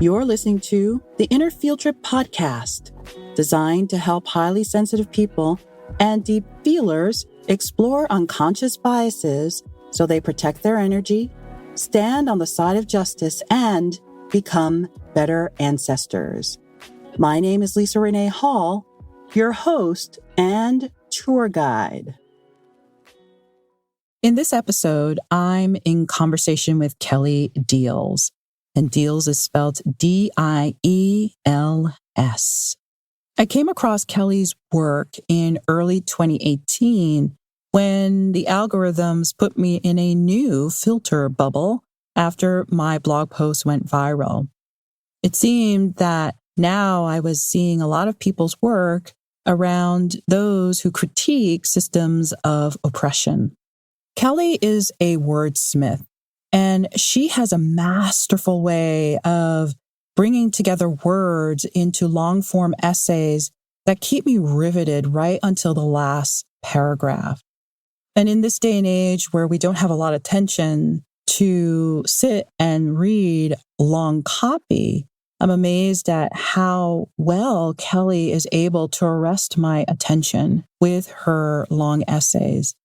You're listening to the Inner Field Trip podcast, designed to help highly sensitive people and deep feelers explore unconscious biases so they protect their energy, stand on the side of justice, and become better ancestors. My name is Leesa Renee Hall, your host and tour guide. In this episode, I'm in conversation with Kelly Diels, and Diels is spelled Diels. I came across Kelly's work in early 2018 when the algorithms put me in a new filter bubble after my blog post went viral. It seemed that now I was seeing a lot of people's work around those who critique systems of oppression. Kelly is a wordsmith, and she has a masterful way of bringing together words into long-form essays that keep me riveted right until the last paragraph. And in this day and age where we don't have a lot of attention to sit and read long copy, I'm amazed at how well Kelly is able to arrest my attention with her long essays.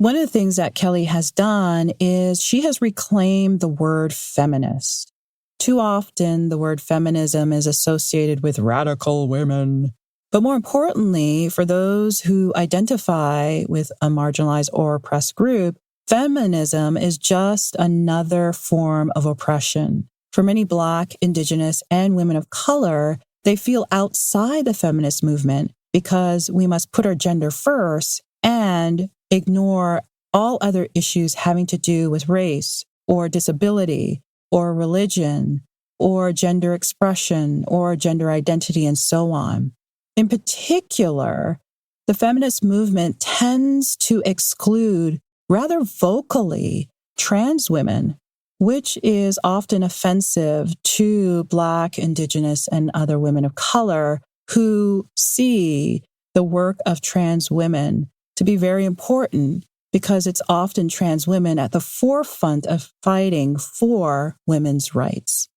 One of the things that Kelly has done is she has reclaimed the word feminist. Too often, the word feminism is associated with radical women. But more importantly, for those who identify with a marginalized or oppressed group, feminism is just another form of oppression. For many Black, Indigenous, and women of color, they feel outside the feminist movement because we must put our gender first and ignore all other issues having to do with race or disability or religion or gender expression or gender identity and so on. In particular, the feminist movement tends to exclude rather vocally trans women, which is often offensive to Black, Indigenous, and other women of color who see the work of trans women to be very important because it's often trans women at the forefront of fighting for women's rights.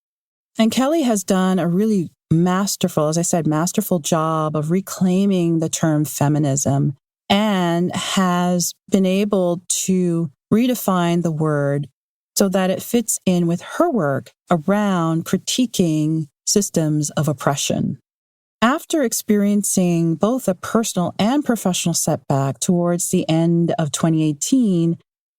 And Kelly has done a really masterful job of reclaiming the term feminism and has been able to redefine the word so that it fits in with her work around critiquing systems of oppression. After experiencing both a personal and professional setback towards the end of 2018,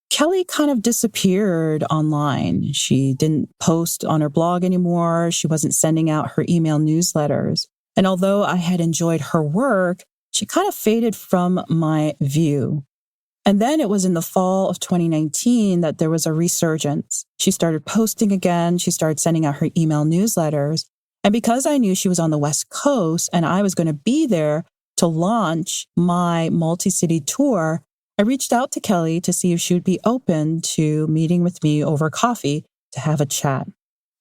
Kelly kind of disappeared online. She didn't post on her blog anymore. She wasn't sending out her email newsletters. And although I had enjoyed her work, she kind of faded from my view. And then it was in the fall of 2019 that there was a resurgence. She started posting again. She started sending out her email newsletters. And because I knew she was on the West Coast and I was going to be there to launch my multi-city tour, I reached out to Kelly to see if she would be open to meeting with me over coffee to have a chat.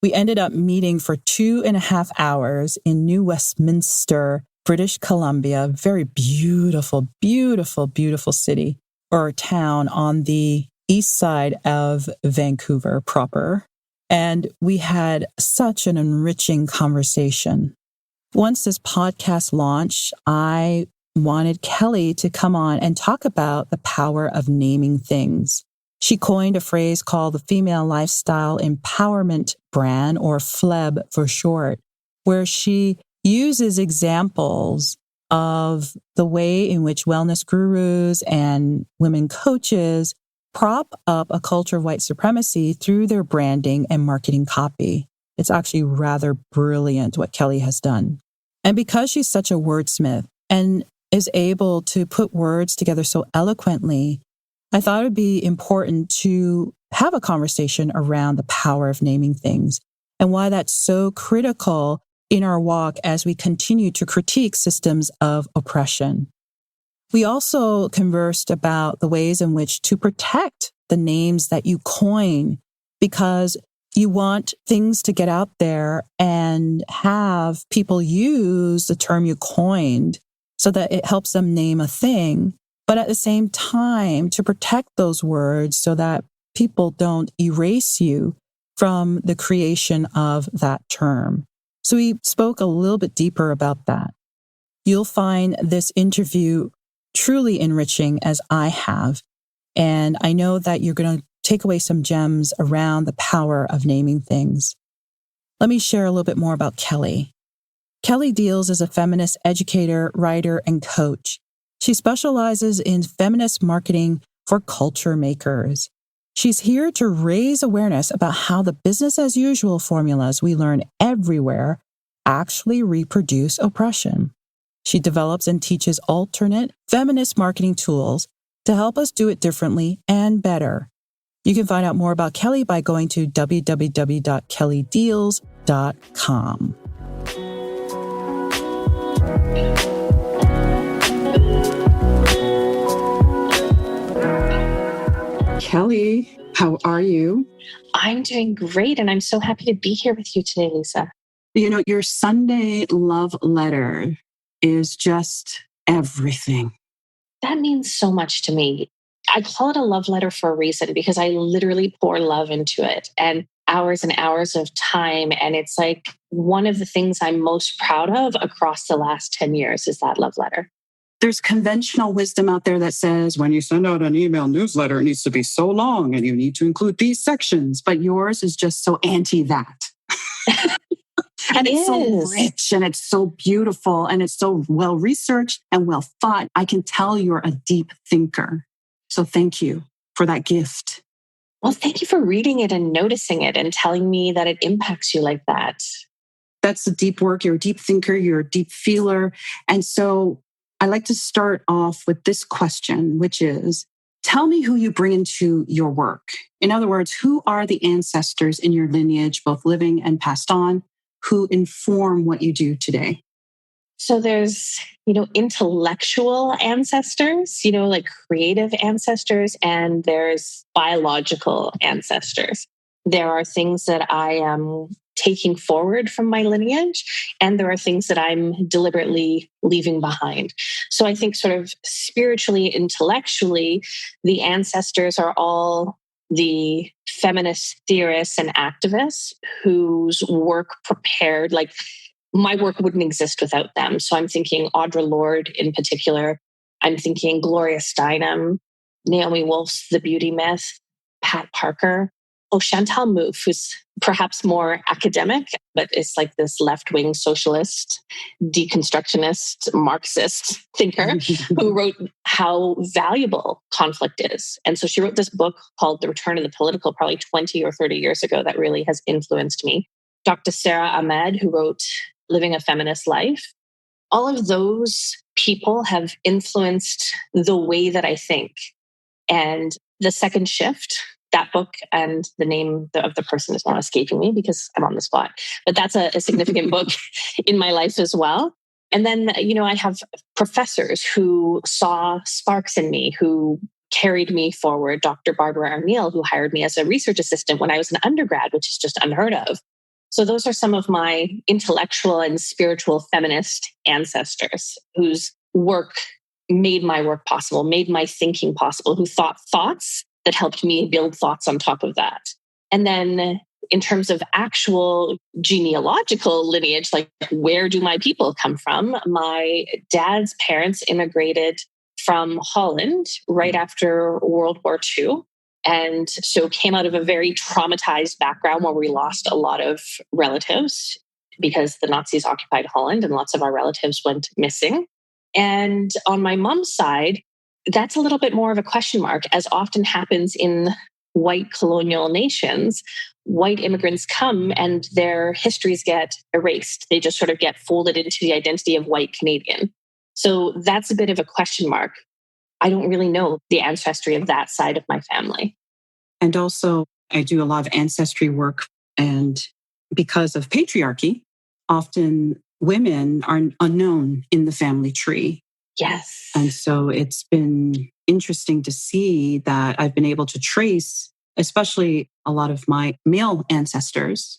We ended up meeting for 2.5 hours in New Westminster, British Columbia. Very beautiful, beautiful, beautiful city or town on the east side of Vancouver proper. And we had such an enriching conversation. Once this podcast launched, I wanted Kelly to come on and talk about the power of naming things. She coined a phrase called the Female Lifestyle Empowerment Brand, or FLEB for short, where she uses examples of the way in which wellness gurus and women coaches prop up a culture of white supremacy through their branding and marketing copy. It's actually rather brilliant what Kelly has done. And because she's such a wordsmith and is able to put words together so eloquently, I thought it would be important to have a conversation around the power of naming things and why that's so critical in our walk as we continue to critique systems of oppression. We also conversed about the ways in which to protect the names that you coin, because you want things to get out there and have people use the term you coined so that it helps them name a thing, but at the same time to protect those words so that people don't erase you from the creation of that term. So we spoke a little bit deeper about that. You'll find this interview truly enriching, as I have. And I know that you're going to take away some gems around the power of naming things. Let me share a little bit more about Kelly. Kelly Diels is a feminist educator, writer, and coach. She specializes in feminist marketing for culture makers. She's here to raise awareness about how the business as usual formulas we learn everywhere actually reproduce oppression. She develops and teaches alternate feminist marketing tools to help us do it differently and better. You can find out more about Kelly by going to www.kellydiels.com. Kelly, how are you? I'm doing great, and I'm so happy to be here with you today, Leesa. You know, your Sunday love letter is just everything. That means so much to me. I call it a love letter for a reason because I literally pour love into it and hours of time. And it's like one of the things I'm most proud of across the last 10 years is that love letter. There's conventional wisdom out there that says when you send out an email newsletter, it needs to be so long and you need to include these sections. But yours is just so anti that. And it's so rich and it's so beautiful and it's so well researched and well thought. I can tell you're a deep thinker. So thank you for that gift. Well, thank you for reading it and noticing it and telling me that it impacts you like that. That's the deep work. You're a deep thinker. You're a deep feeler. And so I like to start off with this question, which is, tell me who you bring into your work. In other words, who are the ancestors in your lineage, both living and passed on, who inform what you do today? So there's, intellectual ancestors, like creative ancestors, and there's biological ancestors. There are things that I am taking forward from my lineage, and there are things that I'm deliberately leaving behind. So I think sort of spiritually, intellectually, the ancestors are all the feminist theorists and activists whose work prepared, like my work wouldn't exist without them. So I'm thinking Audre Lorde in particular. I'm thinking Gloria Steinem, Naomi Wolf's The Beauty Myth, Pat Parker. Oh, Chantal Mouffe, who's perhaps more academic, but is like this left-wing socialist, deconstructionist, Marxist thinker who wrote how valuable conflict is. And so she wrote this book called The Return of the Political probably 20 or 30 years ago that really has influenced me. Dr. Sarah Ahmed, who wrote Living a Feminist Life. All of those people have influenced the way that I think. And The Second Shift, that book, and the name of the person is not escaping me because I'm on the spot. But that's a significant book in my life as well. And then, I have professors who saw sparks in me, who carried me forward. Dr. Barbara O'Neill, who hired me as a research assistant when I was an undergrad, which is just unheard of. So those are some of my intellectual and spiritual feminist ancestors whose work made my work possible, made my thinking possible, who thought thoughts that helped me build thoughts on top of that. And then in terms of actual genealogical lineage, like where do my people come from? My dad's parents immigrated from Holland right after World War II. And so came out of a very traumatized background where we lost a lot of relatives because the Nazis occupied Holland and lots of our relatives went missing. And on my mom's side, that's a little bit more of a question mark, as often happens in white colonial nations. White immigrants come and their histories get erased. They just sort of get folded into the identity of white Canadian. So that's a bit of a question mark. I don't really know the ancestry of that side of my family. And also, I do a lot of ancestry work. And because of patriarchy, often women are unknown in the family tree. Yes. And so it's been interesting to see that I've been able to trace, especially a lot of my male ancestors.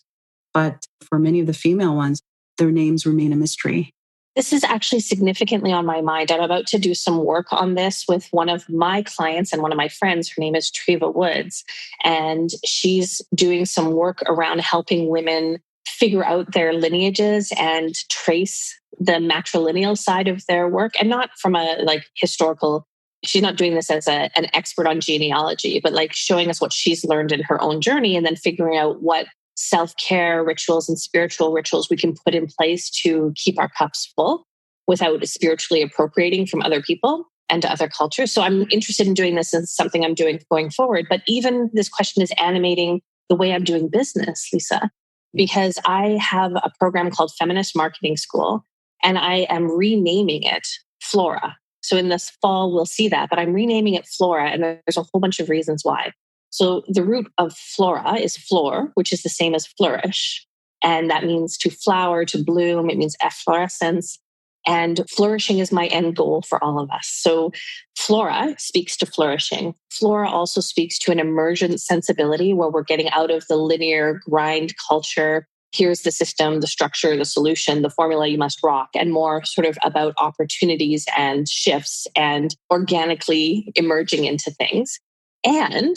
But for many of the female ones, their names remain a mystery. This is actually significantly on my mind. I'm about to do some work on this with one of my clients and one of my friends. Her name is Treva Woods, and she's doing some work around helping women figure out their lineages and trace the matrilineal side of their work, and not from a historical. She's not doing this as an expert on genealogy, but showing us what she's learned in her own journey, and then figuring out what self-care rituals and spiritual rituals we can put in place to keep our cups full without spiritually appropriating from other people and to other cultures. So I'm interested in doing this as something I'm doing going forward. But even this question is animating the way I'm doing business, Leesa, because I have a program called Feminist Marketing School, and I am renaming it Flora. So in this fall, we'll see that, but I'm renaming it Flora, and there's a whole bunch of reasons why. So the root of flora is flor, which is the same as flourish. And that means to flower, to bloom. It means efflorescence. And flourishing is my end goal for all of us. So flora speaks to flourishing. Flora also speaks to an emergent sensibility where we're getting out of the linear grind culture. Here's the system, the structure, the solution, the formula you must rock, and more sort of about opportunities and shifts and organically emerging into things. And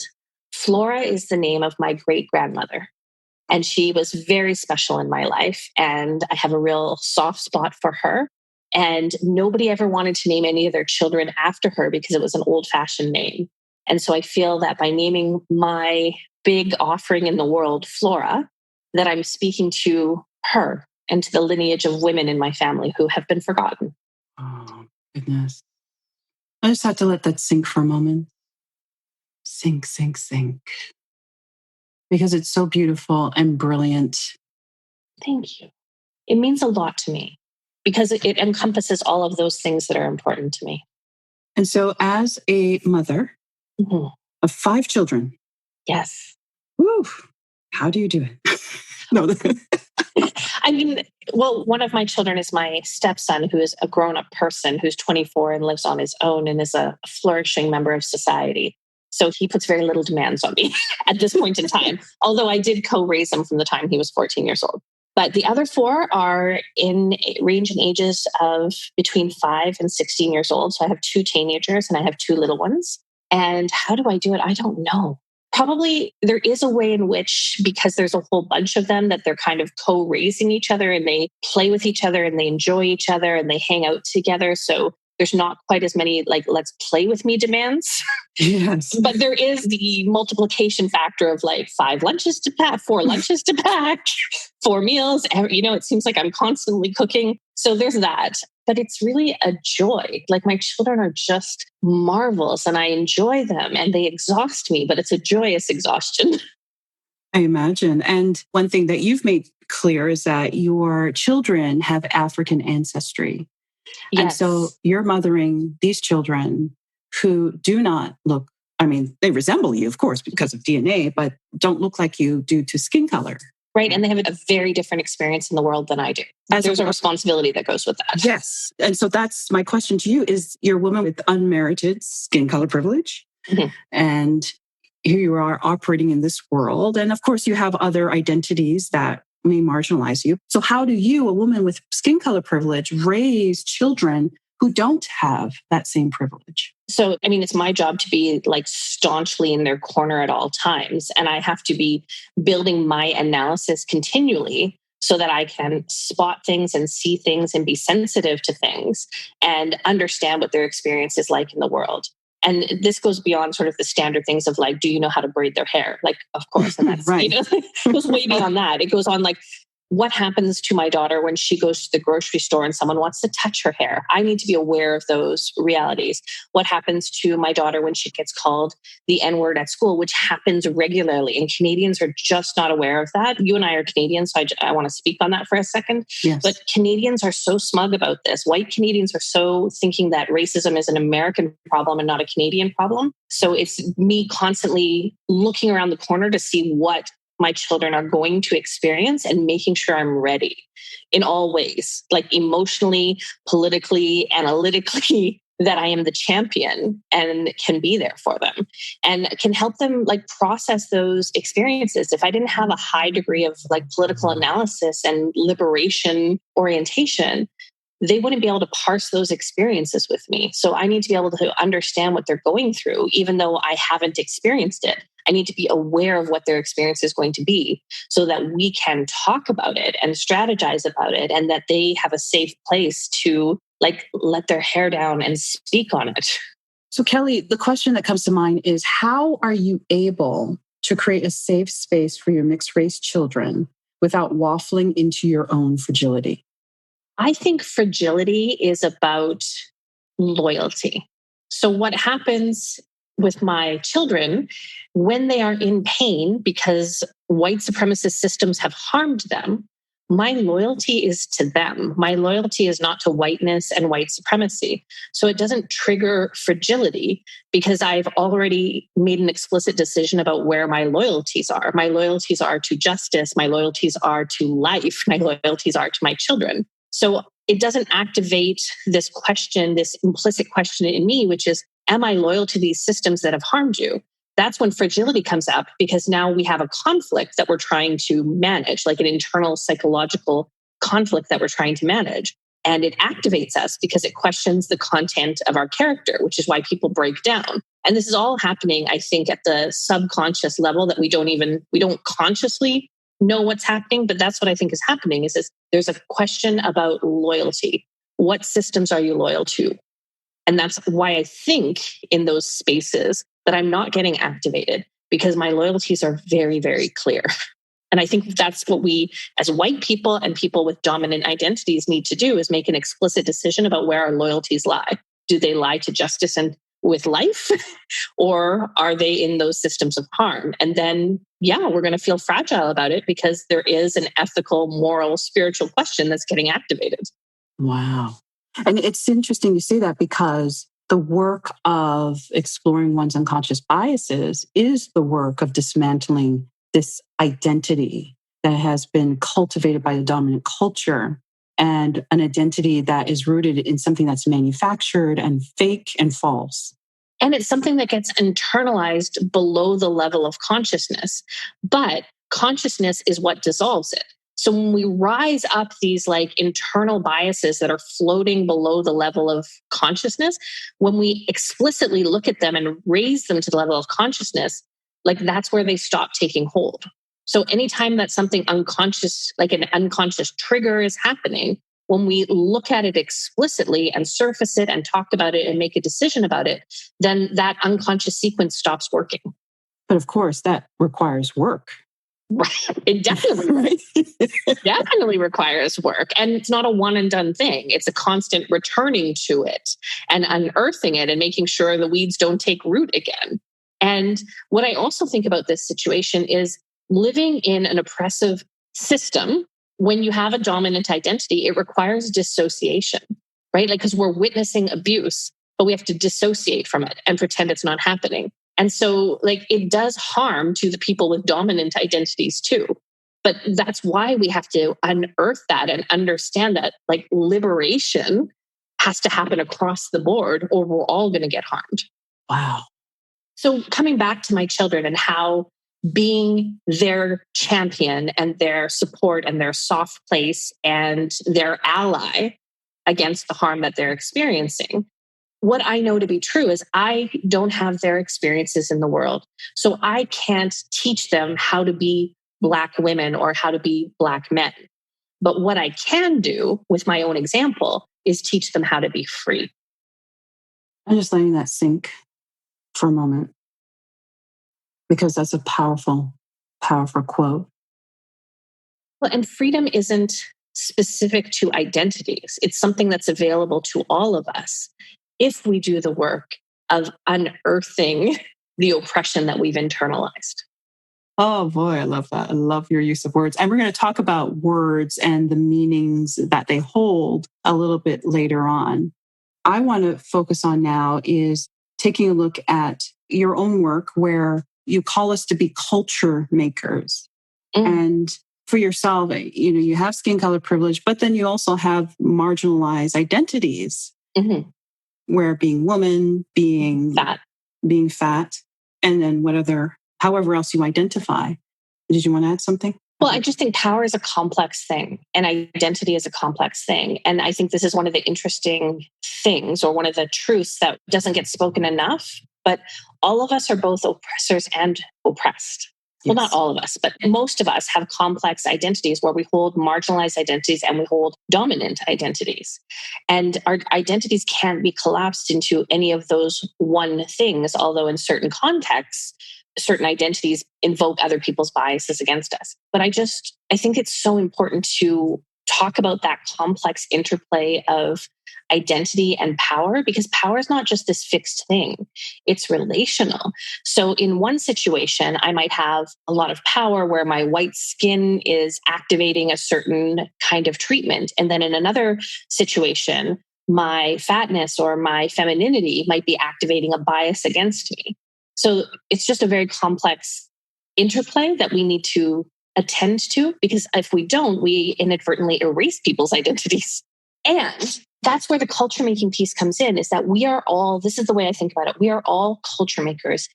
Flora is the name of my great-grandmother, and she was very special in my life, and I have a real soft spot for her. And nobody ever wanted to name any of their children after her because it was an old-fashioned name. And so I feel that by naming my big offering in the world Flora, that I'm speaking to her and to the lineage of women in my family who have been forgotten. Oh, goodness. I just have to let that sink for a moment. Sink, sink, sink. Because it's so beautiful and brilliant. Thank you. It means a lot to me because it encompasses all of those things that are important to me. And so as a mother of 5 children. Yes. Woo, how do you do it? No. I mean, well, one of my children is my stepson, who is a grown-up person who's 24 and lives on his own and is a flourishing member of society. So he puts very little demands on me at this point in time, although I did co-raise him from the time he was 14 years old. But the other 4 are in range in ages of between 5 and 16 years old. So I have 2 teenagers and I have 2 little ones. And how do I do it? I don't know. Probably there is a way in which, because there's a whole bunch of them, that they're kind of co-raising each other and they play with each other and they enjoy each other and they hang out together. So there's not quite as many let's play with me demands. Yes. But there is the multiplication factor of 5 lunches to pack, 4 lunches to pack, 4 meals. It seems like I'm constantly cooking. So there's that. But it's really a joy. My children are just marvels and I enjoy them and they exhaust me, but it's a joyous exhaustion. I imagine. And one thing that you've made clear is that your children have African ancestry. Yes. And so you're mothering these children who do not look, they resemble you, of course, because of DNA, but don't look like you due to skin color. Right. And they have a very different experience in the world than I do. There's a responsibility that goes with that. Yes. And so that's my question to you is you're a woman with unmerited skin color privilege. Mm-hmm. And here you are operating in this world. And of course, you have other identities that may marginalize you. So how do you, a woman with skin color privilege, raise children who don't have that same privilege? So, it's my job to be staunchly in their corner at all times. And I have to be building my analysis continually so that I can spot things and see things and be sensitive to things and understand what their experience is like in the world. And this goes beyond sort of the standard things of do you know how to braid their hair? Of course. And that's, right. It goes way beyond that. It goes on what happens to my daughter when she goes to the grocery store and someone wants to touch her hair? I need to be aware of those realities. What happens to my daughter when she gets called the N-word at school, which happens regularly, and Canadians are just not aware of that. You and I are Canadians, so I want to speak on that for a second. Yes. But Canadians are so smug about this. White Canadians are so thinking that racism is an American problem and not a Canadian problem. So it's me constantly looking around the corner to see what my children are going to experience and making sure I'm ready in all ways, emotionally, politically, analytically, that I am the champion and can be there for them and can help them process those experiences. If I didn't have a high degree of political analysis and liberation orientation, they wouldn't be able to parse those experiences with me. So I need to be able to understand what they're going through, even though I haven't experienced it. I need to be aware of what their experience is going to be so that we can talk about it and strategize about it, and that they have a safe place to let their hair down and speak on it. So Kelly, the question that comes to mind is, how are you able to create a safe space for your mixed race children without waffling into your own fragility? I think fragility is about loyalty. So what happens with my children when they are in pain because white supremacist systems have harmed them, my loyalty is to them. My loyalty is not to whiteness and white supremacy. So it doesn't trigger fragility because I've already made an explicit decision about where my loyalties are. My loyalties are to justice. My loyalties are to life. My loyalties are to my children. So it doesn't activate this question, this implicit question in me, which is, am I loyal to these systems that have harmed you? That's when fragility comes up, because now we have a conflict that we're trying to manage, like an internal psychological conflict that we're trying to manage. And it activates us because it questions the content of our character, which is why people break down. And this is all happening, I think, at the subconscious level that we don't consciously know what's happening, but that's what I think is happening is there's a question about loyalty. What systems are you loyal to? And that's why I think in those spaces that I'm not getting activated, because my loyalties are very, very clear. And I think that's what we as white people and people with dominant identities need to do, is make an explicit decision about where our loyalties lie. Do they lie to justice and with life, or are they in those systems of harm? And then, we're going to feel fragile about it because there is an ethical, moral, spiritual question that's getting activated. Wow. And it's interesting you say that, because the work of exploring one's unconscious biases is the work of dismantling this identity that has been cultivated by the dominant culture, and an identity that is rooted in something that's manufactured and fake and false. And it's something that gets internalized below the level of consciousness. But consciousness is what dissolves it. So when we rise up these internal biases that are floating below the level of consciousness, when we explicitly look at them and raise them to the level of consciousness, that's where they stop taking hold. So anytime that something unconscious, like an unconscious trigger is happening, when we look at it explicitly and surface it and talk about it and make a decision about it, then that unconscious sequence stops working. But of course, that requires work. Right. It definitely requires work. And it's not a one and done thing. It's a constant returning to it and unearthing it and making sure the weeds don't take root again. And what I also think about this situation is living in an oppressive system. When you have a dominant identity, it requires dissociation, right? Because we're witnessing abuse, but we have to dissociate from it and pretend it's not happening. And so it does harm to the people with dominant identities too. But that's why we have to unearth that and understand that liberation has to happen across the board, or we're all going to get harmed. Wow. So coming back to my children and how being their champion and their support and their soft place and their ally against the harm that they're experiencing, what I know to be true is I don't have their experiences in the world. So I can't teach them how to be Black women or how to be Black men. But what I can do with my own example is teach them how to be free. I'm just letting that sink for a moment, because that's a powerful, powerful quote. Well, and freedom isn't specific to identities. It's something that's available to all of us if we do the work of unearthing the oppression that we've internalized. Oh boy, I love that. I love your use of words. And we're going to talk about words and the meanings that they hold a little bit later on. I want to focus on now is taking a look at your own work, where you call us to be culture makers. And for yourself, you have skin color privilege, but then you also have marginalized identities, where being woman, being fat, and then however else you identify. Did you want to add something? Well, I just think power is a complex thing and identity is a complex thing. And I think this is one of the interesting things, or one of the truths that doesn't get spoken enough. But all of us are both oppressors and oppressed. Well, not all of us, but most of us have complex identities where we hold marginalized identities and we hold dominant identities. And our identities can't be collapsed into any of those one things, although in certain contexts, certain identities invoke other people's biases against us. But I think it's so important to talk about that complex interplay of identity and power, because power is not just this fixed thing, it's relational. So in one situation, I might have a lot of power where my white skin is activating a certain kind of treatment. And then in another situation, my fatness or my femininity might be activating a bias against me. So it's just a very complex interplay that we need to attend to, because if we don't, we inadvertently erase people's identities. And that's where the culture making piece comes in, is that we are all, this is the way I think about it, we are all culture makers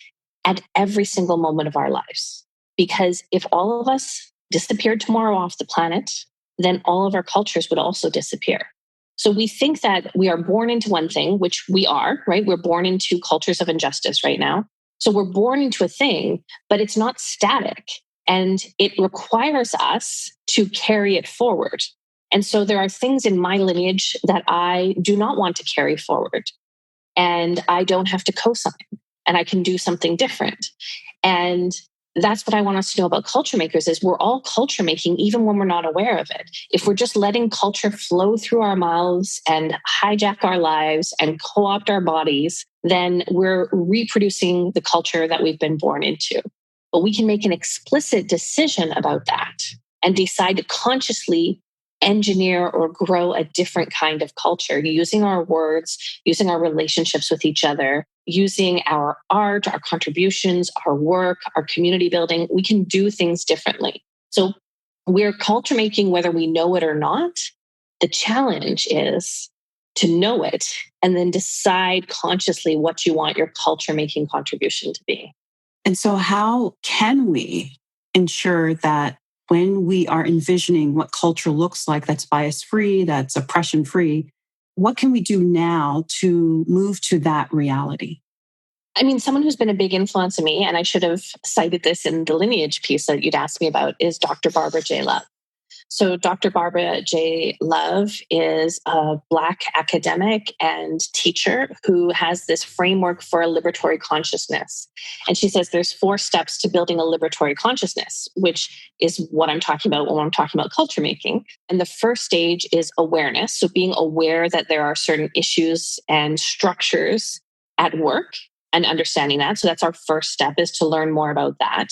at every single moment of our lives. Because if all of us disappeared tomorrow off the planet, then all of our cultures would also disappear. So we think that we are born into one thing, which we are, right? We're born into cultures of injustice right now. So we're born into a thing, but it's not static. And it requires us to carry it forward. And so there are things in my lineage that I do not want to carry forward. And I don't have to co-sign. And I can do something different. And that's what I want us to know about culture makers, is we're all culture making, even when we're not aware of it. If we're just letting culture flow through our mouths and hijack our lives and co-opt our bodies, then we're reproducing the culture that we've been born into. But we can make an explicit decision about that and decide to consciously engineer or grow a different kind of culture using our words, using our relationships with each other, using our art, our contributions, our work, our community building. We can do things differently. So we're culture making whether we know it or not. The challenge is to know it and then decide consciously what you want your culture making contribution to be. And so how can we ensure that when we are envisioning what culture looks like, that's bias-free, that's oppression-free, what can we do now to move to that reality? I mean, someone who's been a big influence on me, and I should have cited this in the lineage piece that you'd asked me about, is Dr. Barbara J. Love. So Dr. Barbara J. Love is a Black academic and teacher who has this framework for a liberatory consciousness. And she says there's 4 steps to building a liberatory consciousness, which is what I'm talking about when I'm talking about culture making. And the first stage is awareness. So being aware that there are certain issues and structures at work and understanding that. So that's our first step, is to learn more about that.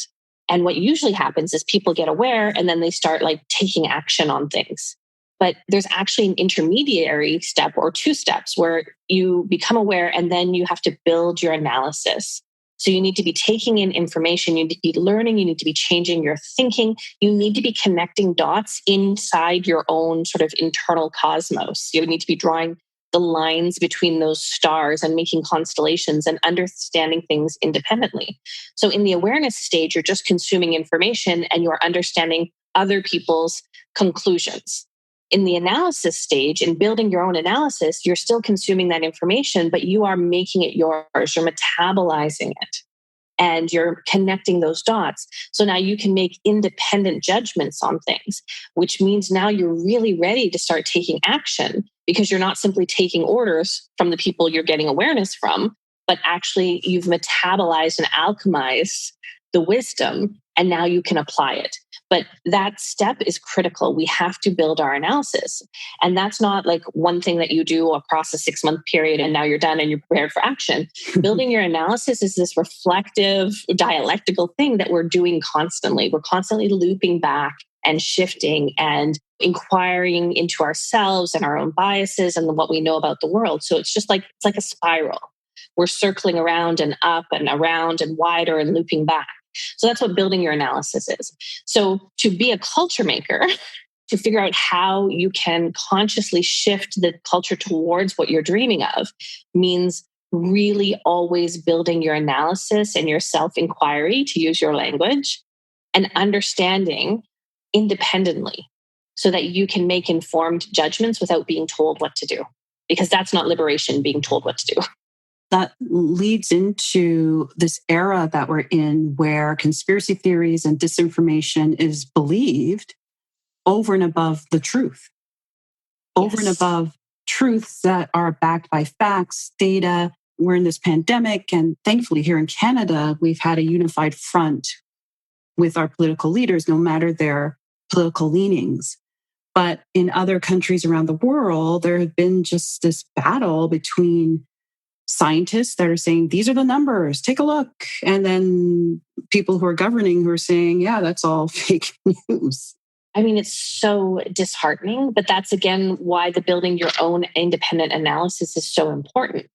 And what usually happens is people get aware and then they start taking action on things. But there's actually an intermediary step or 2 steps where you become aware and then you have to build your analysis. So you need to be taking in information, you need to be learning, you need to be changing your thinking, you need to be connecting dots inside your own sort of internal cosmos. You need to be drawing the lines between those stars and making constellations and understanding things independently. So in the awareness stage, you're just consuming information and you're understanding other people's conclusions. In the analysis stage, in building your own analysis, you're still consuming that information, but you are making it yours. You're metabolizing it and you're connecting those dots. So now you can make independent judgments on things, which means now you're really ready to start taking action, because you're not simply taking orders from the people you're getting awareness from, but actually you've metabolized and alchemized the wisdom, and now you can apply it. But that step is critical. We have to build our analysis. And that's not one thing that you do across a 6-month period and now you're done and you're prepared for action. Building your analysis is this reflective, dialectical thing that we're doing constantly. We're constantly looping back and shifting and inquiring into ourselves and our own biases and what we know about the world. So it's just it's like a spiral. We're circling around and up and around and wider and looping back. So that's what building your analysis is. So to be a culture maker, to figure out how you can consciously shift the culture towards what you're dreaming of, means really always building your analysis and your self-inquiry, to use your language, and understanding independently so that you can make informed judgments without being told what to do. Because that's not liberation, being told what to do. That leads into this era that we're in where conspiracy theories and disinformation is believed over and above the truth, over and above truths that are backed by facts, data. We're in this pandemic, and thankfully here in Canada, we've had a unified front with our political leaders, no matter their political leanings. But in other countries around the world, there has been just this battle between scientists that are saying, these are the numbers, take a look. And then people who are governing who are saying, yeah, that's all fake news. I mean, it's so disheartening, but that's again why the building your own independent analysis is so important.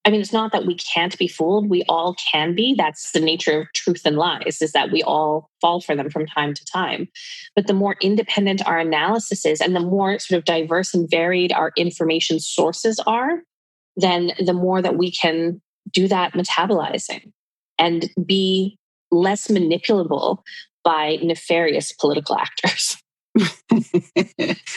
I mean, it's not that we can't be fooled. We all can be. That's the nature of truth and lies, is that we all fall for them from time to time. But the more independent our analysis is and the more sort of diverse and varied our information sources are, then the more that we can do that metabolizing and be less manipulable by nefarious political actors.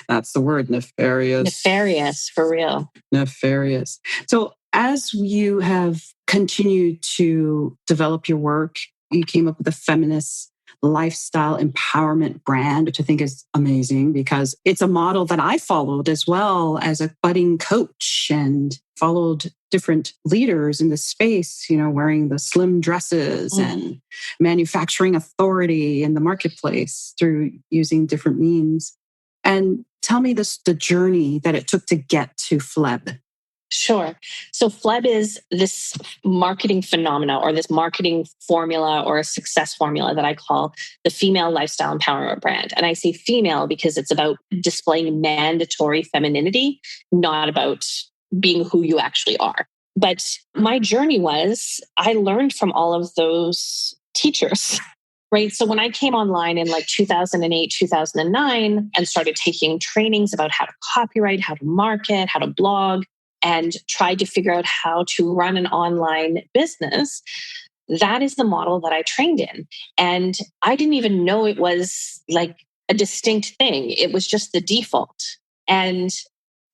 That's the word, nefarious. Nefarious, for real. Nefarious. So as you have continued to develop your work, you came up with a feminist lifestyle empowerment brand, which I think is amazing because it's a model that I followed as well as a budding coach and followed different leaders in the space, you know, wearing the slim dresses and manufacturing authority in the marketplace through using different means. And tell me the journey that it took to get to FLEB. Sure. So FLEB is this marketing phenomena or this marketing formula or a success formula that I call the female lifestyle empowerment brand. And I say female because it's about displaying mandatory femininity, not about being who you actually are. But my journey was, I learned from all of those teachers, right? So when I came online in like 2008, 2009, and started taking trainings about how to copyright, how to market, how to blog, and tried to figure out how to run an online business, that is the model that I trained in. And I didn't even know it was like a distinct thing. It was just the default. And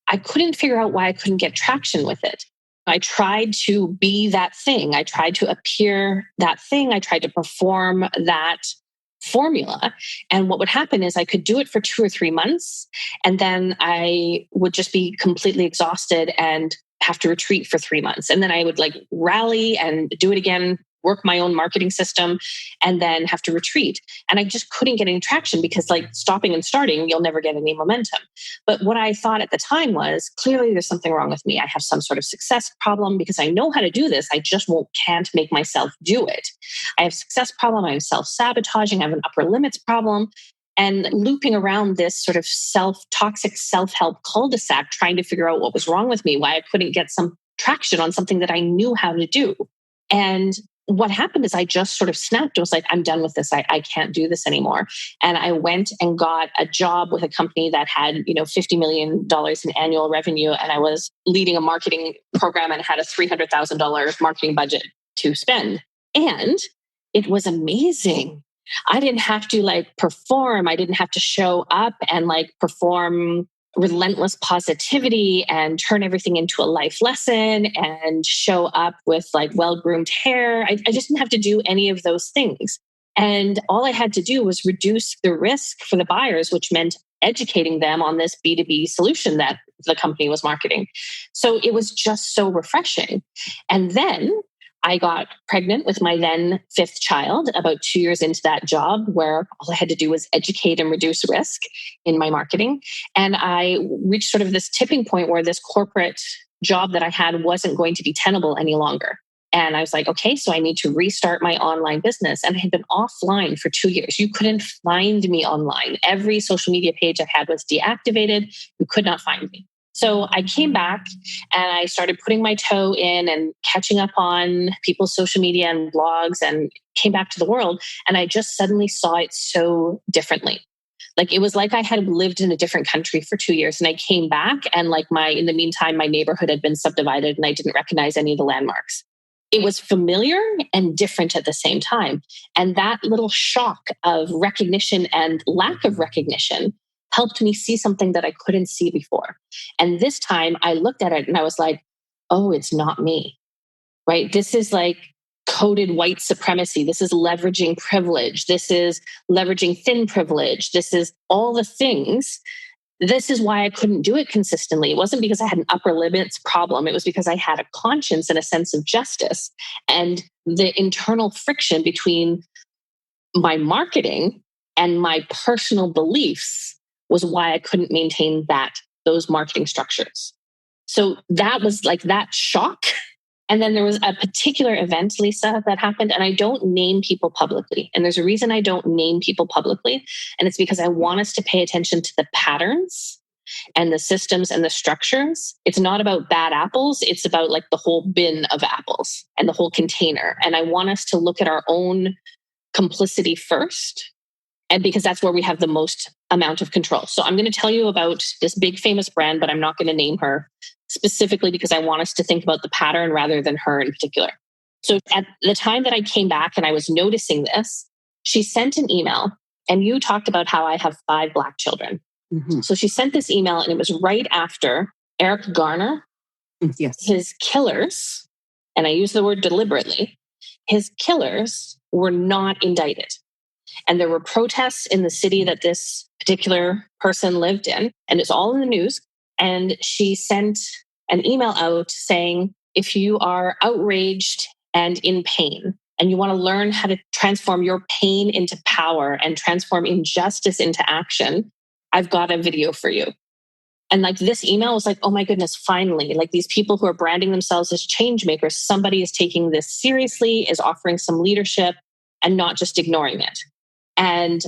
I couldn't figure out why I couldn't get traction with it. I tried to be that thing. I tried to appear that thing. I tried to perform that formula. And what would happen is I could do it for 2 or 3 months, and then I would just be completely exhausted and have to retreat for 3 months. And then I would like rally and do it again, work my own marketing system, and then have to retreat. And I just couldn't get any traction because like stopping and starting, you'll never get any momentum. But what I thought at the time was clearly there's something wrong with me. I have some sort of success problem because I know how to do this. I just can't make myself do it. I have a success problem. I'm self-sabotaging. I have an upper limits problem. And looping around this sort of toxic self-help cul-de-sac, trying to figure out what was wrong with me, why I couldn't get some traction on something that I knew how to do. And what happened is I just sort of snapped. I was like, I'm done with this. I can't do this anymore. And I went and got a job with a company that had, $50 million in annual revenue. And I was leading a marketing program and had a $300,000 marketing budget to spend. And it was amazing. I didn't have to perform. I didn't have to show up and perform relentless positivity and turn everything into a life lesson and show up with well-groomed hair. I just didn't have to do any of those things. And all I had to do was reduce the risk for the buyers, which meant educating them on this B2B solution that the company was marketing. So it was just so refreshing. And then I got pregnant with my then 5th child about 2 years into that job, where all I had to do was educate and reduce risk in my marketing. And I reached sort of this tipping point where this corporate job that I had wasn't going to be tenable any longer. And I was like, okay, so I need to restart my online business. And I had been offline for 2 years. You couldn't find me online. Every social media page I had was deactivated. You could not find me. So I came back and I started putting my toe in and catching up on people's social media and blogs, and came back to the world. And I just suddenly saw it so differently. It was like I had lived in a different country for 2 years, and I came back and in the meantime, my neighborhood had been subdivided and I didn't recognize any of the landmarks. it was familiar and different at the same time. And that little shock of recognition and lack of recognition helped me see something that I couldn't see before. And this time I looked at it and I was like, oh, it's not me, right? This is like coded white supremacy. This is leveraging privilege. This is leveraging thin privilege. This is all the things. This is why I couldn't do it consistently. It wasn't because I had an upper limits problem. It was because I had a conscience and a sense of justice. And the internal friction between my marketing and my personal beliefs was why I couldn't maintain those marketing structures. So that was like that shock. And then there was a particular event, Leesa, that happened, and I don't name people publicly. And there's a reason I don't name people publicly, and it's because I want us to pay attention to the patterns and the systems and the structures. It's not about bad apples. It's about like the whole bin of apples and the whole container. And I want us to look at our own complicity first, and because that's where we have the most amount of control. So I'm going to tell you about this big famous brand, but I'm not going to name her specifically because I want us to think about the pattern rather than her in particular. So at the time that I came back and I was noticing this, she sent an email, and you talked about how I have 5 Black children. Mm-hmm. So she sent this email, and it was right after Eric Garner, his killers, and I use the word deliberately, his killers were not indicted. And there were protests in the city that this particular person lived in, and it's all in the news. And she sent an email out saying, if you are outraged and in pain, and you want to learn how to transform your pain into power and transform injustice into action, I've got a video for you. And like this email was like, oh my goodness, finally, like these people who are branding themselves as change makers, somebody is taking this seriously, is offering some leadership and not just ignoring it. And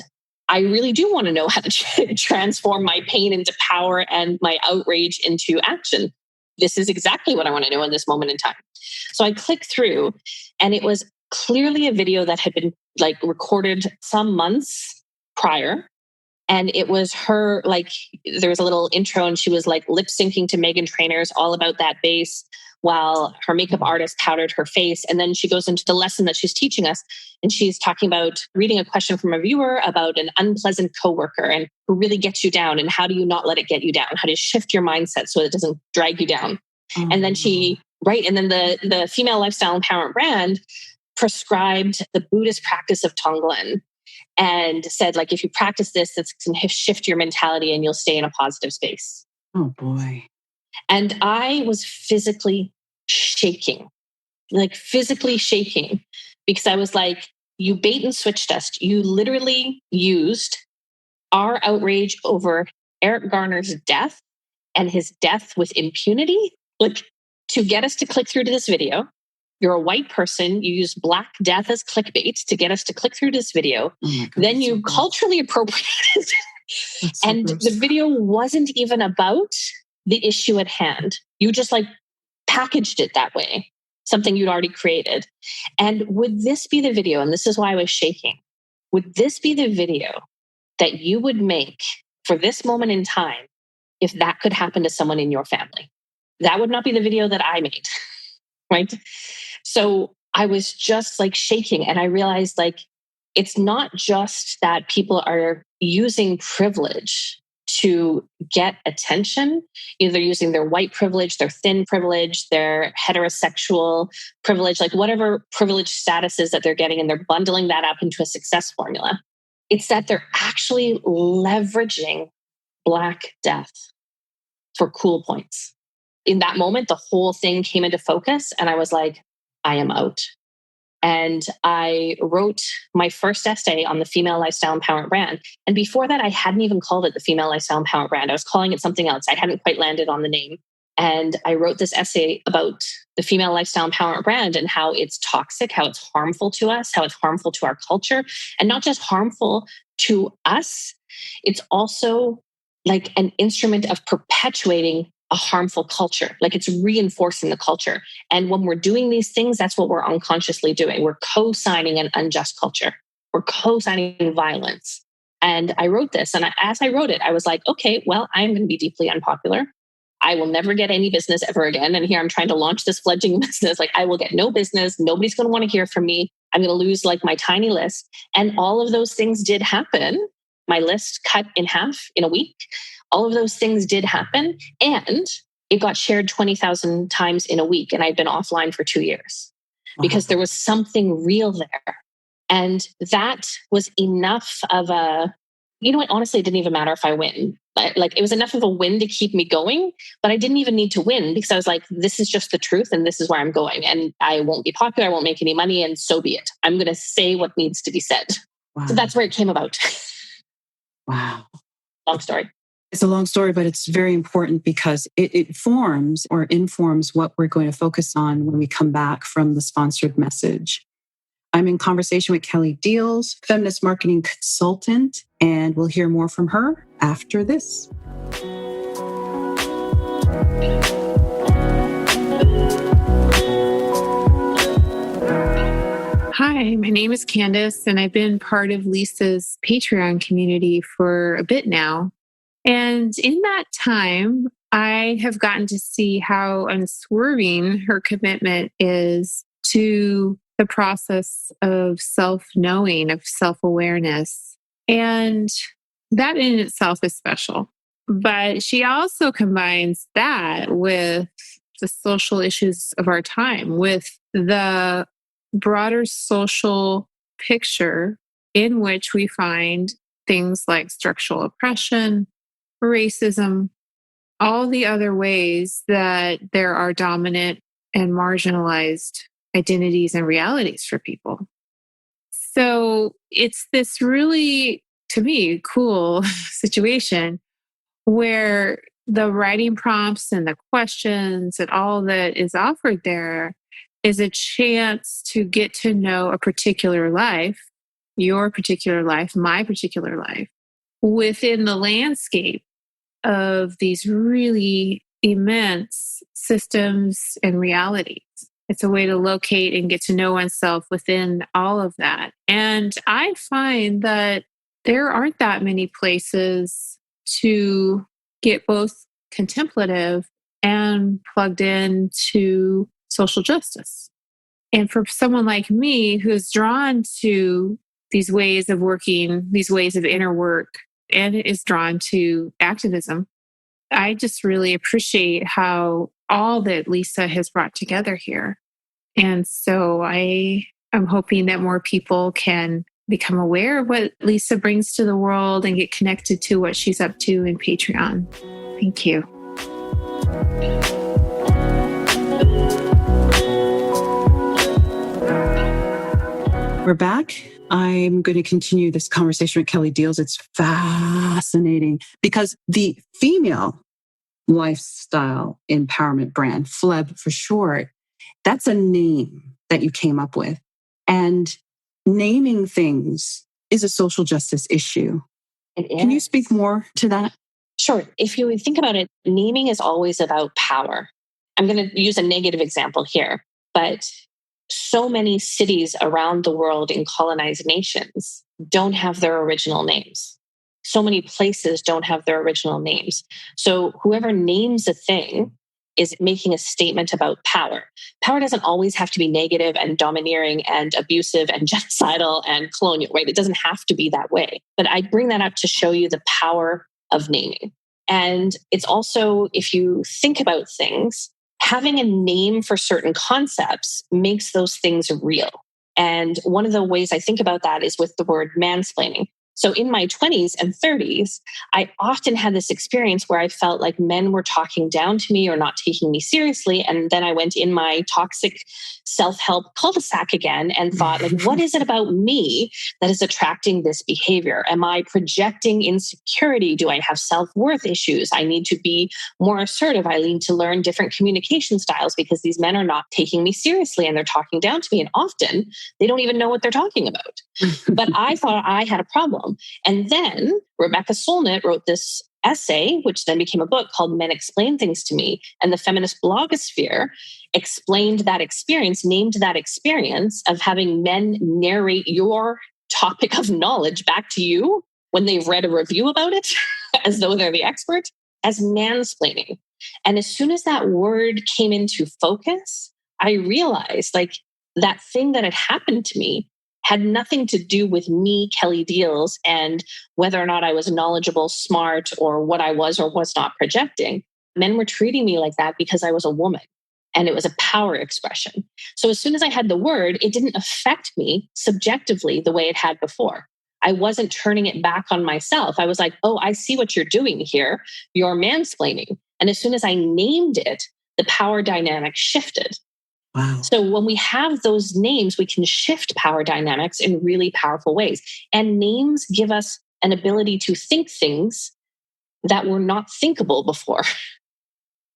I really do want to know how to transform my pain into power and my outrage into action. This is exactly what I want to know in this moment in time. So I clicked through, and it was clearly a video that had been like recorded some months prior. And it was her, like, there was a little intro, and she was like lip syncing to Meghan Trainor's All About That Bass while her makeup artist powdered her face. And then she goes into the lesson that she's teaching us. And she's talking about reading a question from a viewer about an unpleasant coworker and who really gets you down. And how do you not let it get you down? How do you shift your mindset so it doesn't drag you down? Mm-hmm. And then and then the female lifestyle empowerment brand prescribed the Buddhist practice of Tonglen and said, like, if you practice this, that's going to shift your mentality and you'll stay in a positive space. Oh boy. And I was physically shaking, because I was like, you bait and switched us. You literally used our outrage over Eric Garner's death and his death with impunity, like, to get us to click through to this video. You're a white person. You use Black Death as clickbait to get us to click through this video. Oh God, then you culturally appropriated. And the video wasn't even about the issue at hand. You just like packaged it that way, something you'd already created. And would this be the video? And this is why I was shaking. Would this be the video that you would make for this moment in time if that could happen to someone in your family? That would not be the video that I made, right? So I was just like shaking, and I realized like it's not just that people are using privilege to get attention, either using their white privilege, their thin privilege, their heterosexual privilege, like whatever privilege status is that they're getting, and they're bundling that up into a success formula. It's that they're actually leveraging Black death for cool points. In that moment, the whole thing came into focus, and I was like, I am out. And I wrote my first essay on the female lifestyle empowerment brand. And before that, I hadn't even called it the female lifestyle empowerment brand. I was calling it something else. I hadn't quite landed on the name. And I wrote this essay about the female lifestyle empowerment brand and how it's toxic, how it's harmful to us, how it's harmful to our culture, and not just harmful to us. It's also like an instrument of perpetuating a harmful culture. Like it's reinforcing the culture. And when we're doing these things, that's what we're unconsciously doing. We're co-signing an unjust culture. We're co-signing violence. And I wrote this. And as I wrote it, I was like, okay, well, I'm going to be deeply unpopular. I will never get any business ever again. And here I'm trying to launch this fledgling business. Like, I will get no business. Nobody's going to want to hear from me. I'm going to lose like my tiny list. And all of those things did happen. My list cut in half in a week. All of those things did happen. And it got shared 20,000 times in a week. And I'd been offline for 2 years because there was something real there. And that was enough of a, you know what, honestly, it didn't even matter if I win. Like, it was enough of a win to keep me going, but I didn't even need to win because I was like, this is just the truth and this is where I'm going. And I won't be popular. I won't make any money, and so be it. I'm going to say what needs to be said. Wow. So that's where it came about. Wow. Long story. It's a long story, but it's very important because it forms or informs what we're going to focus on when we come back from the sponsored message. I'm in conversation with Kelly Diels, feminist marketing consultant, and we'll hear more from her after this. Hi, my name is Candace, and I've been part of Leesa's Patreon community for a bit now. And in that time, I have gotten to see how unswerving her commitment is to the process of self-knowing, of self-awareness. And that in itself is special. But she also combines that with the social issues of our time, with the broader social picture in which we find things like structural oppression, racism, all the other ways that there are dominant and marginalized identities and realities for people. So it's this really, to me, cool situation where the writing prompts and the questions and all that is offered there is a chance to get to know a particular life, your particular life, my particular life, within the landscape of these really immense systems and realities. It's a way to locate and get to know oneself within all of that. And I find that there aren't that many places to get both contemplative and plugged into social justice. And for someone like me who's drawn to these ways of working, these ways of inner work, and is drawn to activism, I just really appreciate how all that Leesa has brought together here. And so I'm hoping that more people can become aware of what Leesa brings to the world and get connected to what she's up to in Patreon. Thank you. We're back. I'm going to continue this conversation with Kelly Diels. It's fascinating because the female lifestyle empowerment brand, FLEB for short, that's a name that you came up with. And naming things is a social justice issue. Can you speak more to that? Sure. If you think about it, naming is always about power. I'm going to use a negative example here, but so many cities around the world in colonized nations don't have their original names. So many places don't have their original names. So whoever names a thing is making a statement about power. Power doesn't always have to be negative and domineering and abusive and genocidal and colonial, right? It doesn't have to be that way. But I bring that up to show you the power of naming. And it's also, if you think about things, having a name for certain concepts makes those things real. And one of the ways I think about that is with the word mansplaining. So in my 20s and 30s, I often had this experience where I felt like men were talking down to me or not taking me seriously. And then I went in my toxic self-help cul-de-sac again and thought, like, what is it about me that is attracting this behavior? Am I projecting insecurity? Do I have self-worth issues? I need to be more assertive. I need to learn different communication styles because these men are not taking me seriously and they're talking down to me. And often they don't even know what they're talking about. But I thought I had a problem. And then Rebecca Solnit wrote this essay, which then became a book called Men Explain Things to Me. And the feminist blogosphere explained that experience, named that experience of having men narrate your topic of knowledge back to you when they've read a review about it, as though they're the expert, as mansplaining. And as soon as that word came into focus, I realized like that thing that had happened to me had nothing to do with me, Kelly Diels, and whether or not I was knowledgeable, smart, or what I was or was not projecting. Men were treating me like that because I was a woman, and it was a power expression. So as soon as I had the word, it didn't affect me subjectively the way it had before. I wasn't turning it back on myself. I was like, oh, I see what you're doing here. You're mansplaining. And as soon as I named it, the power dynamic shifted. Wow. So when we have those names, we can shift power dynamics in really powerful ways. And names give us an ability to think things that were not thinkable before.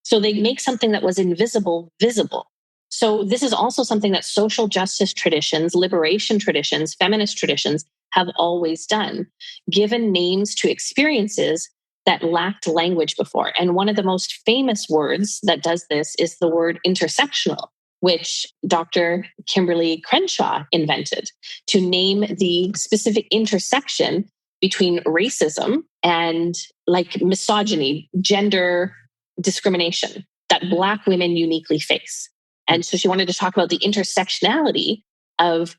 So they make something that was invisible visible. So this is also something that social justice traditions, liberation traditions, feminist traditions have always done, given names to experiences that lacked language before. And one of the most famous words that does this is the word intersectional, which Dr. Kimberly Crenshaw invented to name the specific intersection between racism and like misogyny, gender discrimination that Black women uniquely face. And so she wanted to talk about the intersectionality of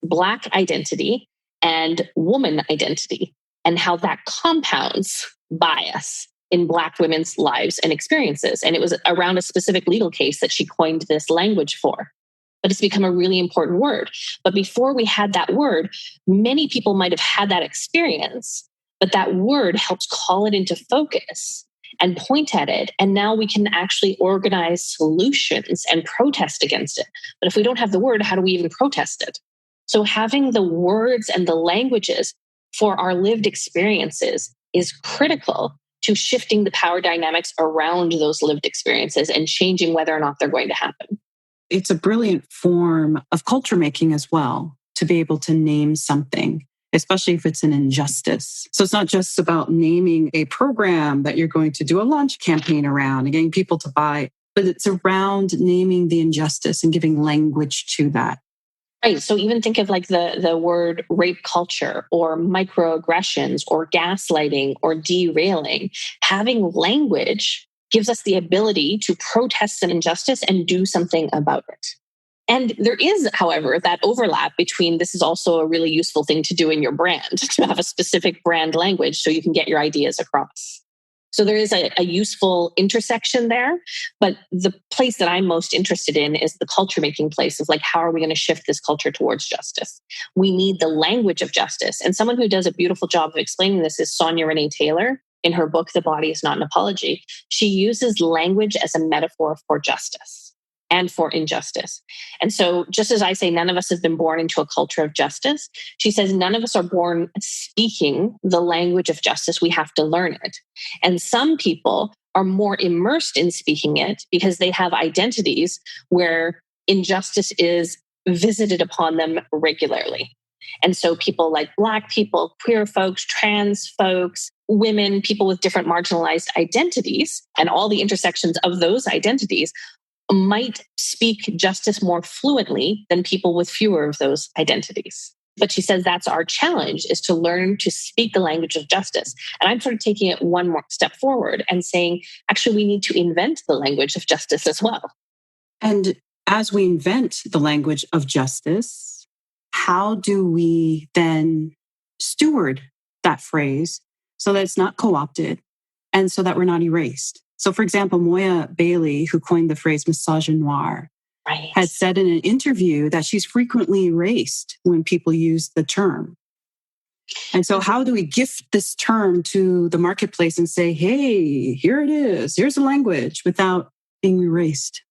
Black identity and woman identity and how that compounds bias in Black women's lives and experiences. And it was around a specific legal case that she coined this language for. But it's become a really important word. But before we had that word, many people might have had that experience, but that word helps call it into focus and point at it. And now we can actually organize solutions and protest against it. But if we don't have the word, how do we even protest it? So having the words and the languages for our lived experiences is critical to shifting the power dynamics around those lived experiences and changing whether or not they're going to happen. It's a brilliant form of culture making as well, to be able to name something, especially if it's an injustice. So it's not just about naming a program that you're going to do a launch campaign around and getting people to buy, but it's around naming the injustice and giving language to that. Right. So even think of like the word rape culture or microaggressions or gaslighting or derailing. Having language gives us the ability to protest an injustice and do something about it. And there is, however, that overlap between this is also a really useful thing to do in your brand, to have a specific brand language so you can get your ideas across. So there is a useful intersection there, but the place that I'm most interested in is the culture making place of like, how are we going to shift this culture towards justice? We need the language of justice. And someone who does a beautiful job of explaining this is Sonia Renee Taylor in her book, The Body is Not an Apology. She uses language as a metaphor for justice and for injustice. And so just as I say, none of us have been born into a culture of justice, she says none of us are born speaking the language of justice. We have to learn it. And some people are more immersed in speaking it because they have identities where injustice is visited upon them regularly. And so people like Black people, queer folks, trans folks, women, people with different marginalized identities, and all the intersections of those identities might speak justice more fluently than people with fewer of those identities. But she says that's our challenge, is to learn to speak the language of justice. And I'm sort of taking it one more step forward and saying, actually, we need to invent the language of justice as well. And as we invent the language of justice, how do we then steward that phrase so that it's not co-opted and so that we're not erased? So, for example, Moya Bailey, who coined the phrase misogynoir, had said in an interview that she's frequently erased when people use the term. And so how do we gift this term to the marketplace and say, hey, here it is, here's the language, without being erased?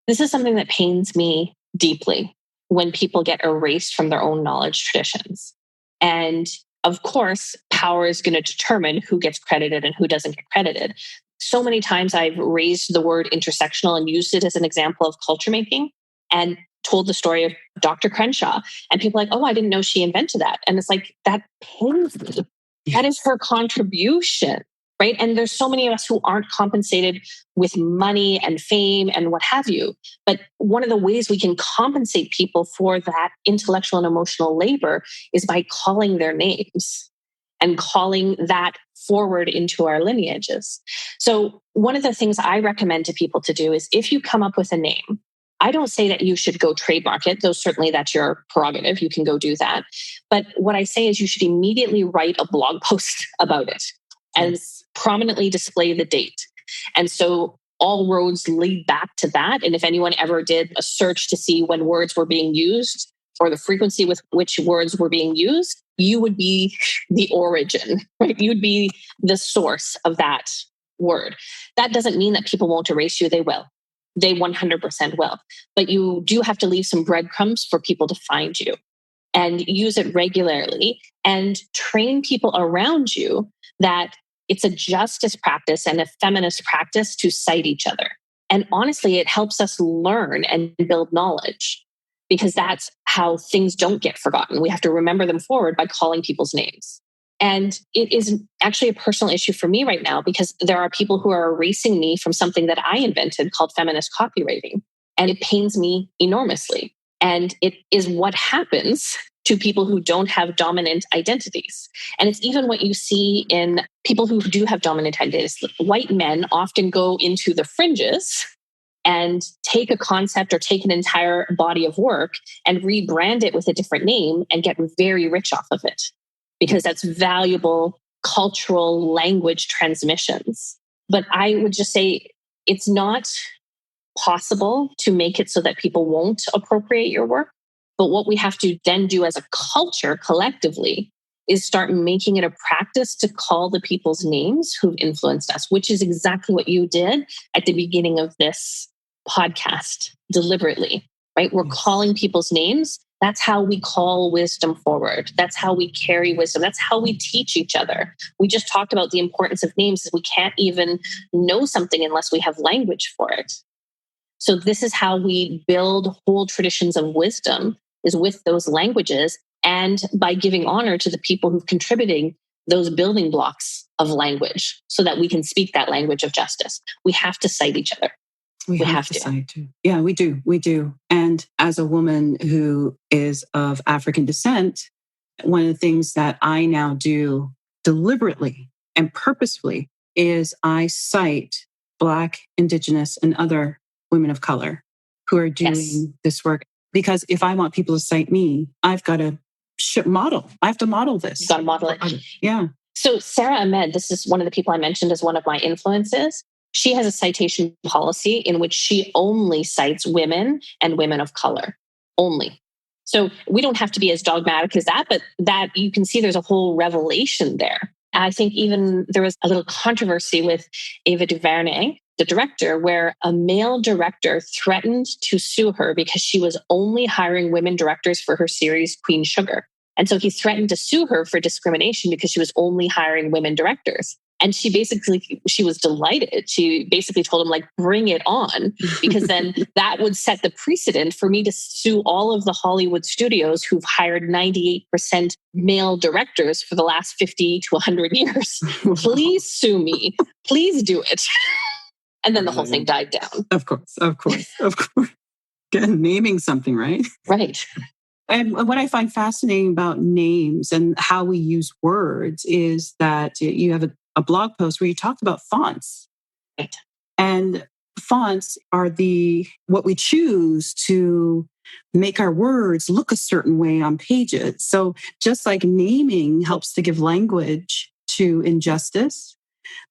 This is something that pains me deeply when people get erased from their own knowledge traditions. And of course, power is going to determine who gets credited and who doesn't get credited. So many times I've raised the word intersectional and used it as an example of culture making and told the story of Dr. Crenshaw. And people are like, oh, I didn't know she invented that. And it's like, that pains me. Yes. That is her contribution, right? And there's so many of us who aren't compensated with money and fame and what have you. But one of the ways we can compensate people for that intellectual and emotional labor is by calling their names and calling that forward into our lineages. So one of the things I recommend to people to do is if you come up with a name, I don't say that you should go trademark it, though certainly that's your prerogative. You can go do that. But what I say is you should immediately write a blog post about it and prominently display the date. And so all roads lead back to that. And if anyone ever did a search to see when words were being used or the frequency with which words were being used, you would be the origin, right? You'd be the source of that word. That doesn't mean that people won't erase you. They will. They 100% will. But you do have to leave some breadcrumbs for people to find you and use it regularly and train people around you that it's a justice practice and a feminist practice to cite each other. And honestly, it helps us learn and build knowledge because that's how things don't get forgotten. We have to remember them forward by calling people's names. And it is actually a personal issue for me right now because there are people who are erasing me from something that I invented called feminist copywriting. And it pains me enormously. And it is what happens to people who don't have dominant identities. And it's even what you see in people who do have dominant identities. White men often go into the fringes and take a concept or take an entire body of work and rebrand it with a different name and get very rich off of it, because that's valuable cultural language transmissions. But I would just say it's not possible to make it so that people won't appropriate your work. But what we have to then do as a culture collectively is start making it a practice to call the people's names who've influenced us, which is exactly what you did at the beginning of this podcast deliberately, right? We're calling people's names. That's how we call wisdom forward. That's how we carry wisdom. That's how we teach each other. We just talked about the importance of names. We can't even know something unless we have language for it. So this is how we build whole traditions of wisdom, is with those languages and by giving honor to the people who've contributed those building blocks of language so that we can speak that language of justice. We have to cite each other. We have to cite too. Yeah, we do. We do. And as a woman who is of African descent, one of the things that I now do deliberately and purposefully is I cite Black, Indigenous, and other women of color who are doing this work. Because if I want people to cite me, I've got to model. I have to model this. You've got to model it. Yeah. So Sarah Ahmed, this is one of the people I mentioned as one of my influences. She has a citation policy in which she only cites women and women of color, only. So we don't have to be as dogmatic as that, but that you can see there's a whole revelation there. I think even there was a little controversy with Ava DuVernay, the director, where a male director threatened to sue her because she was only hiring women directors for her series Queen Sugar. And so he threatened to sue her for discrimination because she was only hiring women directors. And she was delighted. She basically told him, like, bring it on, because then that would set the precedent for me to sue all of the Hollywood studios who've hired 98% male directors for the last 50 to 100 years. Please sue me. Please do it. And then the whole thing died down. Of course. Again, naming something, right? Right. And what I find fascinating about names and how we use words is that you have a blog post where you talk about fonts. Right. And fonts are what we choose to make our words look a certain way on pages. So just like naming helps to give language to injustice,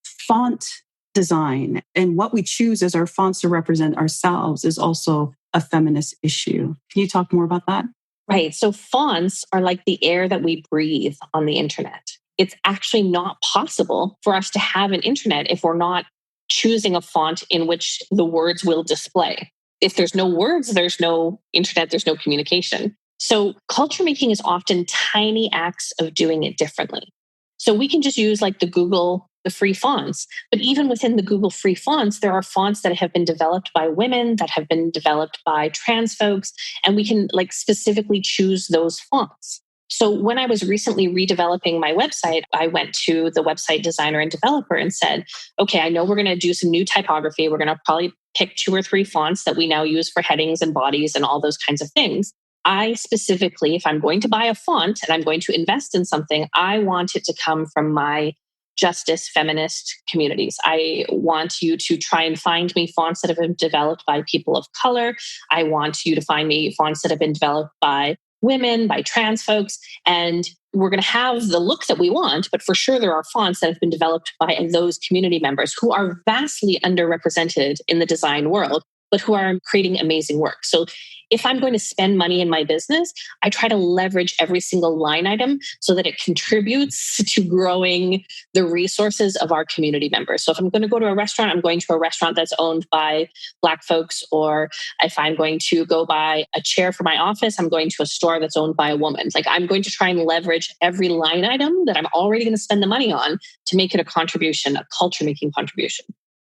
font design and what we choose as our fonts to represent ourselves is also a feminist issue. Can you talk more about that? Right. So fonts are like the air that we breathe on the internet. It's actually not possible for us to have an internet if we're not choosing a font in which the words will display. If there's no words, there's no internet, there's no communication. So culture making is often tiny acts of doing it differently. So we can just use like the free fonts. But even within the Google free fonts, there are fonts that have been developed by women, that have been developed by trans folks, and we can like specifically choose those fonts. So when I was recently redeveloping my website, I went to the website designer and developer and said, okay, I know we're going to do some new typography. We're going to probably pick 2 or 3 fonts that we now use for headings and bodies and all those kinds of things. I specifically, if I'm going to buy a font and I'm going to invest in something, I want it to come from my justice, feminist communities. I want you to try and find me fonts that have been developed by people of color. I want you to find me fonts that have been developed by women, by trans folks. And we're going to have the look that we want, but for sure there are fonts that have been developed by those community members who are vastly underrepresented in the design world, but who are creating amazing work. So if I'm going to spend money in my business, I try to leverage every single line item so that it contributes to growing the resources of our community members. So if I'm going to go to a restaurant, I'm going to a restaurant that's owned by Black folks. Or if I'm going to go buy a chair for my office, I'm going to a store that's owned by a woman. Like, I'm going to try and leverage every line item that I'm already going to spend the money on to make it a contribution, a culture-making contribution.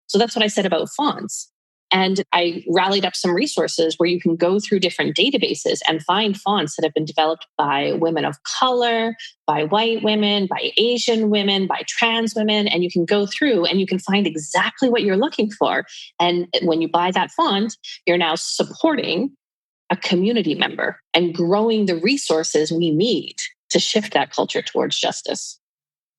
So that's what I said about fonts. And I rallied up some resources where you can go through different databases and find fonts that have been developed by women of color, by white women, by Asian women, by trans women. And you can go through and you can find exactly what you're looking for. And when you buy that font, you're now supporting a community member and growing the resources we need to shift that culture towards justice.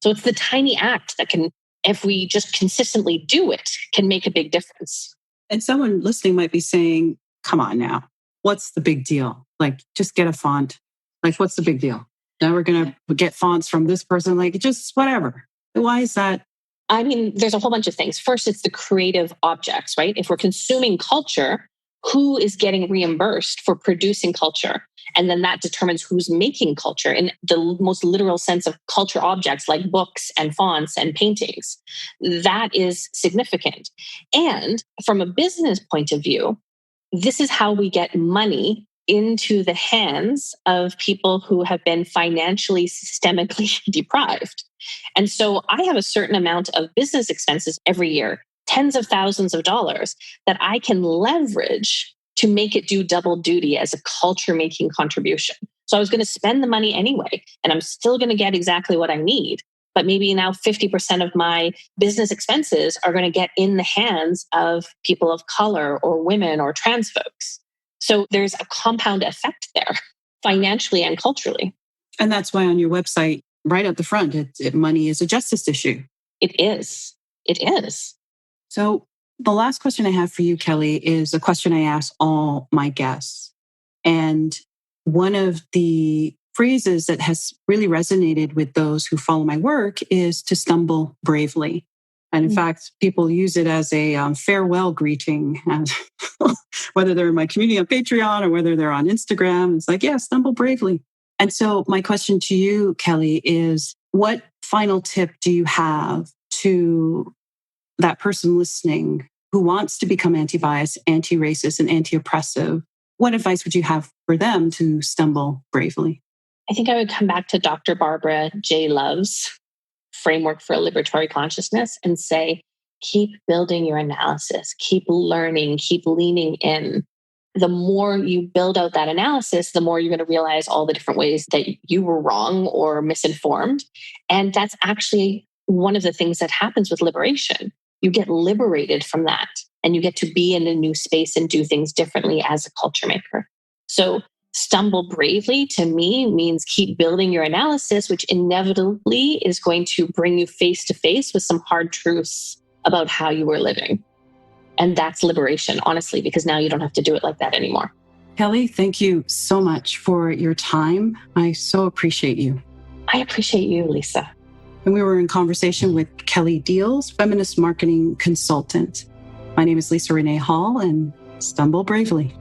So it's the tiny act that can, if we just consistently do it, can make a big difference. And someone listening might be saying, come on now, what's the big deal? Like, just get a font. Like, what's the big deal? Now we're going to get fonts from this person, like, just whatever. Why is that? I mean, there's a whole bunch of things. First, it's the creative objects, right? If we're consuming culture, who is getting reimbursed for producing culture? And then that determines who's making culture in the most literal sense of culture objects like books and fonts and paintings. That is significant. And from a business point of view, this is how we get money into the hands of people who have been financially, systemically deprived. And so I have a certain amount of business expenses every year, tens of thousands of dollars, that I can leverage to make it do double duty as a culture-making contribution. So I was going to spend the money anyway, and I'm still going to get exactly what I need. But maybe now 50% of my business expenses are going to get in the hands of people of color or women or trans folks. So there's a compound effect there, financially and culturally. And that's why on your website, right at the front, money is a justice issue. It is. It is. So the last question I have for you, Kelly, is a question I ask all my guests. And one of the phrases that has really resonated with those who follow my work is to stumble bravely. And in fact, people use it as a farewell greeting, whether they're in my community on Patreon or whether they're on Instagram. It's like, yeah, stumble bravely. And so my question to you, Kelly, is what final tip do you have to that person listening who wants to become anti-bias, anti-racist, and anti-oppressive? What advice would you have for them to stumble bravely? I think I would come back to Dr. Barbara J. Love's framework for a liberatory consciousness and say, keep building your analysis, keep learning, keep leaning in. The more you build out that analysis, the more you're going to realize all the different ways that you were wrong or misinformed. And that's actually one of the things that happens with liberation. You get liberated from that and you get to be in a new space and do things differently as a culture maker. So stumble bravely to me means keep building your analysis, which inevitably is going to bring you face to face with some hard truths about how you were living. And that's liberation, honestly, because now you don't have to do it like that anymore. Kelly, thank you so much for your time. I so appreciate you. I appreciate you, Leesa. And we were in conversation with Kelly Diels, feminist marketing consultant. My name is Leesa Renee Hall, and stumble bravely.